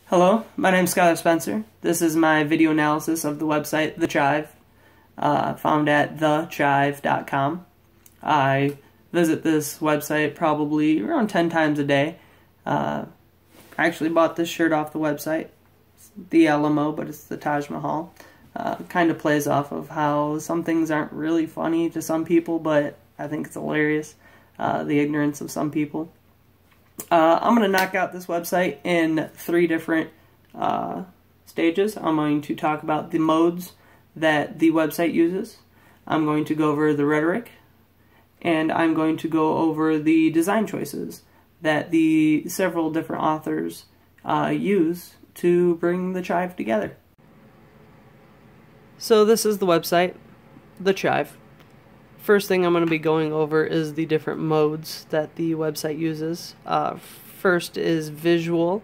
Hello, my name is Skylar Spencer. This is my video analysis of the website The Chive, found at thechive.com. I visit this website probably around 10 times a day. I actually bought this shirt off the website. It's the Alamo, but it's the Taj Mahal. Kind of plays off of how some things aren't really funny to some people, but I think it's hilarious, the ignorance of some people. I'm going to knock out this website in 3 different stages. I'm going to talk about the modes that the website uses. I'm going to go over the rhetoric, and I'm going to go over the design choices that the several different authors use to bring the Chive together. So this is the website, the Chive. First thing I'm going to be going over is the different modes that the website uses. First is visual.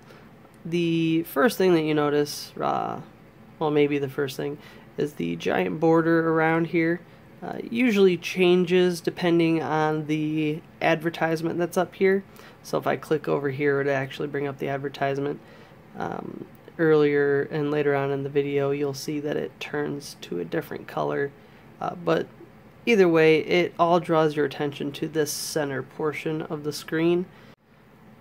The first thing that you notice, well, maybe the first thing, is the giant border around here. Usually changes depending on the advertisement that's up here. So if I click over here, it'll actually bring up the advertisement. Earlier and later on in the video, you'll see that it turns to a different color, but either way, it all draws your attention to this center portion of the screen.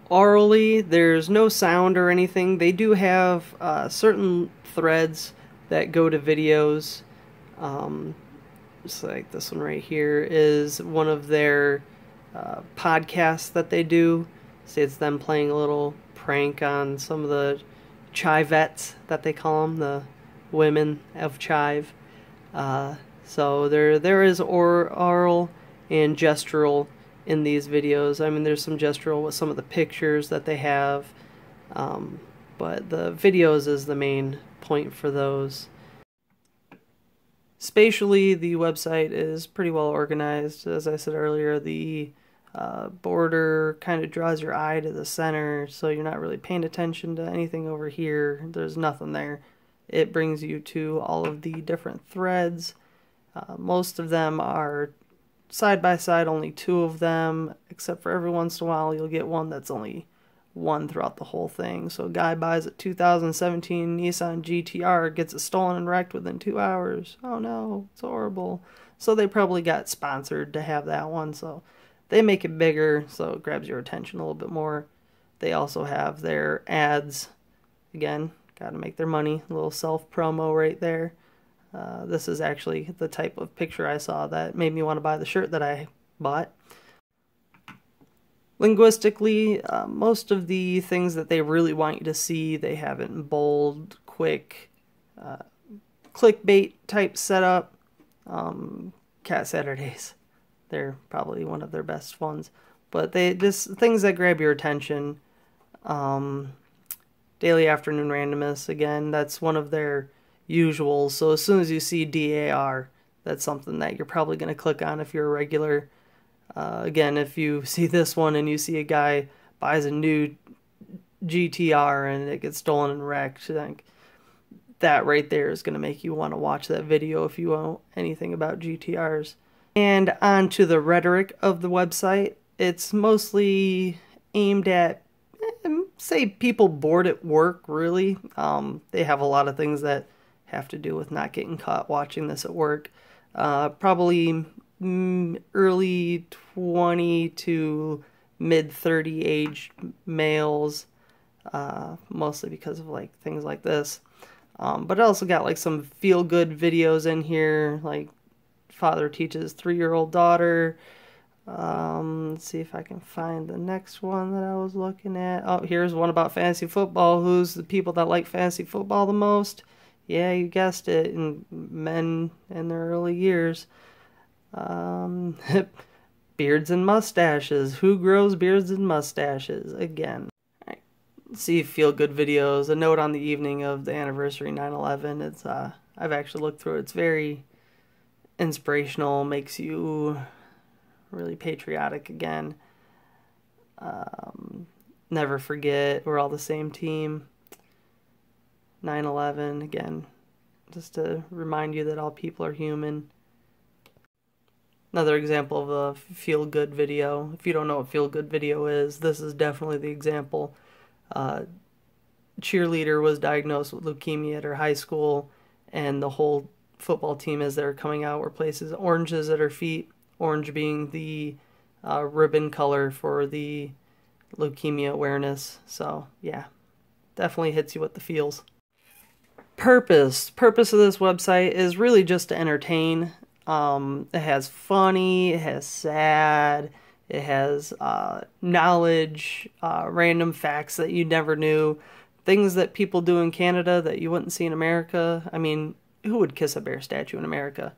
Orally, there's no sound or anything. They do have certain threads that go to videos. Just like this one right here is one of their podcasts that they do. See, it's them playing a little prank on some of the Chivettes that they call them, the women of Chive. So there is oral and gestural in these videos. I mean, there's some gestural with some of the pictures that they have, but the videos is the main point for those. Spatially, the website is pretty well organized. As I said earlier, the border kind of draws your eye to the center, so you're not really paying attention to anything over here. There's nothing there. It brings you to all of the different threads. Most of them are side by side, only 2 of them, except for every once in a while you'll get one that's only 1 throughout the whole thing. So a guy buys a 2017 Nissan GTR, gets it stolen and wrecked within 2 hours. Oh no, it's horrible. So they probably got sponsored to have that one, so they make it bigger so it grabs your attention a little bit more. They also have their ads. Again, gotta make their money. A little self-promo right there. This is actually the type of picture I saw that made me want to buy the shirt that I bought. Linguistically, most of the things that they really want you to see, they have it in bold, quick, clickbait type setup. Cat Saturdays, they're probably one of their best ones. But they just things that grab your attention. Daily Afternoon Randomness, again, that's one of their usuals. So as soon as you see DAR, that's something that you're probably going to click on if you're a regular. Again, if you see this one and you see a guy buys a new GTR and it gets stolen and wrecked, I think that right there is going to make you want to watch that video if you know anything about GTRs. And on to the rhetoric of the website. It's mostly aimed at, say, people bored at work, really. They have a lot of things that have to do with not getting caught watching this at work. Probably early 20 to mid 30 age males, mostly because of like things like this. But it also got like some feel good videos in here, like father teaches 3-year-old daughter. Let's see if I can find the next one that I was looking at. Oh, here's one about fantasy football. Who's the people that like fantasy football the most? Yeah, you guessed it, in men in their early years. Beards and mustaches. Who grows beards and mustaches? Again. Right. See feel-good videos. A note on the evening of the anniversary 9/11. It's I've actually looked through it. It's very inspirational. Makes you really patriotic again. Never forget. We're all the same team. 9/11, again, just to remind you that all people are human. Another example of a feel-good video. If you don't know what feel-good video is, this is definitely the example. cheerleader was diagnosed with leukemia at her high school, and the whole football team as they're coming out were places oranges at her feet, orange being the ribbon color for the leukemia awareness. So yeah, definitely hits you with the feels. Purpose of this website is really just to entertain. It has funny, it has sad, it has knowledge, random facts that you never knew, things that people do in Canada that you wouldn't see in America. I mean, who would kiss a bear statue in America?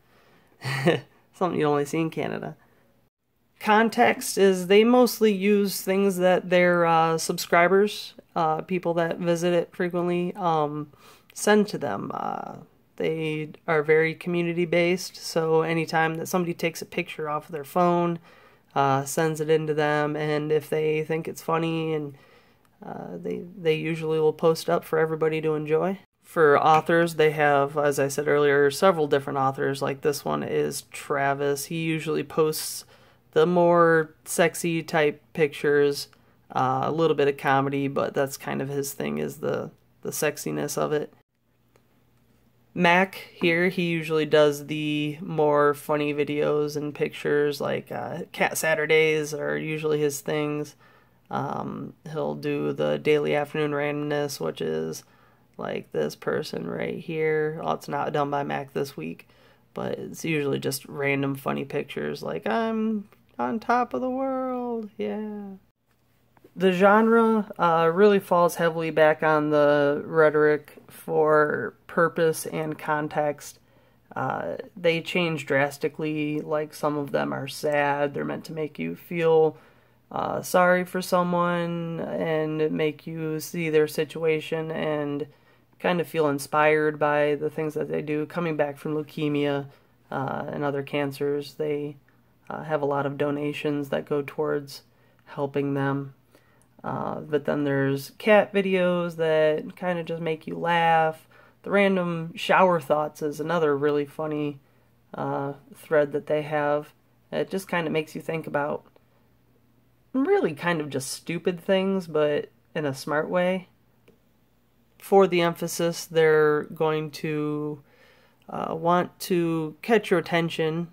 Something you only see in Canada. Context is they mostly use things that their subscribers, people that visit it frequently, send to them. They are very community based, so anytime that somebody takes a picture off of their phone, sends it into them, and if they think it's funny, and they usually will post up for everybody to enjoy. For authors, they have, as I said earlier, several different authors. Like this one is Travis. He usually posts the more sexy type pictures, a little bit of comedy, but that's kind of his thing, is the sexiness of it. Mac here, he usually does the more funny videos and pictures, like Cat Saturdays are usually his things. He'll do the daily afternoon randomness, which is like this person right here. Oh, it's not done by Mac this week, but it's usually just random funny pictures like I'm on top of the world, yeah. The genre really falls heavily back on the rhetoric for purpose and context. They change drastically, like some of them are sad. They're meant to make you feel sorry for someone and make you see their situation and kind of feel inspired by the things that they do. Coming back from leukemia and other cancers, they have a lot of donations that go towards helping them. But then there's cat videos that kind of just make you laugh. The random shower thoughts is another really funny thread that they have. It just kind of makes you think about really kind of just stupid things, but in a smart way. For the emphasis, they're going to want to catch your attention.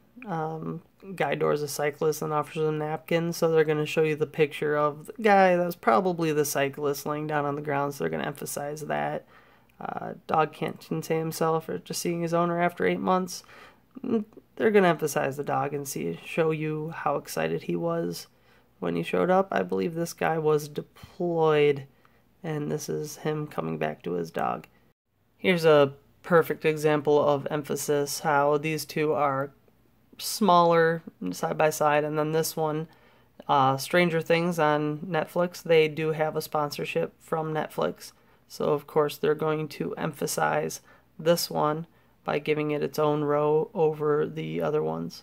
Guy doors a cyclist and offers him napkins, so they're going to show you the picture of the guy that's probably the cyclist laying down on the ground, so they're going to emphasize that. Dog can't contain himself or just seeing his owner after 8 months. They're going to emphasize the dog and show you how excited he was when he showed up. I believe this guy was deployed, and this is him coming back to his dog. Here's a perfect example of emphasis, how these two are smaller side by side, and then this one, Stranger Things on Netflix, they do have a sponsorship from Netflix, so of course they're going to emphasize this one by giving it its own row over the other ones.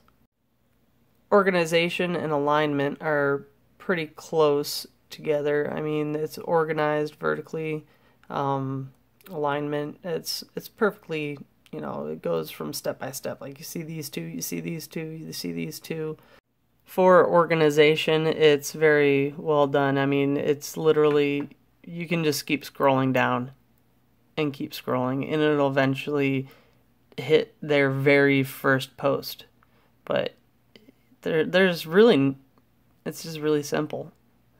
Organization and alignment are pretty close together. I mean, it's organized vertically. Alignment, it's perfectly, you know, it goes from step by step. Like you see these two, you see these two, you see these two. For organization, it's very well done. I mean, it's literally, you can just keep scrolling down and keep scrolling, and it'll eventually hit their very first post. But there's really, it's just really simple.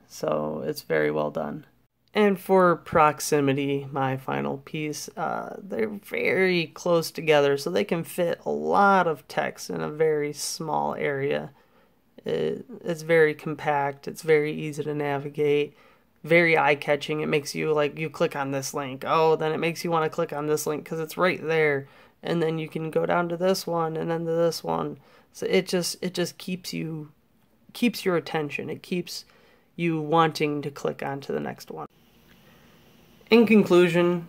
So it's very well done. And for proximity, my final piece, they're very close together, so they can fit a lot of text in a very small area. It's very compact, it's very easy to navigate, very eye-catching. It makes you, like, you click on this link, oh, then it makes you want to click on this link because it's right there, and then you can go down to this one and then to this one. So it just keeps your attention. It keeps you wanting to click onto the next one. In conclusion,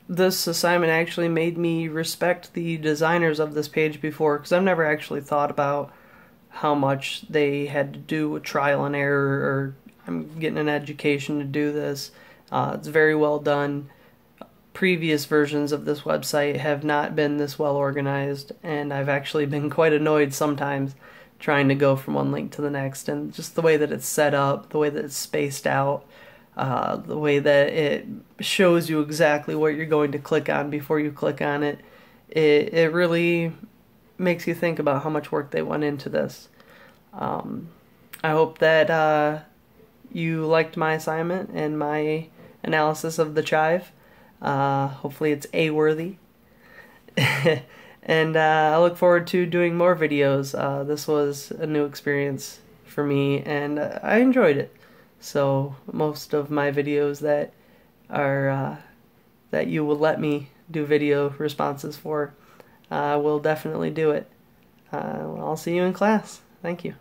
this assignment actually made me respect the designers of this page before, because I've never actually thought about how much they had to do with trial and error, or I'm getting an education to do this. It's very well done. Previous versions of this website have not been this well organized, and I've actually been quite annoyed sometimes trying to go from one link to the next, and just the way that it's set up, the way that it's spaced out. the way that it shows you exactly what you're going to click on before you click on it. It really makes you think about how much work they went into this. I hope that you liked my assignment and my analysis of the Chive. Hopefully it's A-worthy. And I look forward to doing more videos. This was a new experience for me, and I enjoyed it. So most of my videos that are that you will let me do video responses for, will definitely do it. I'll see you in class. Thank you.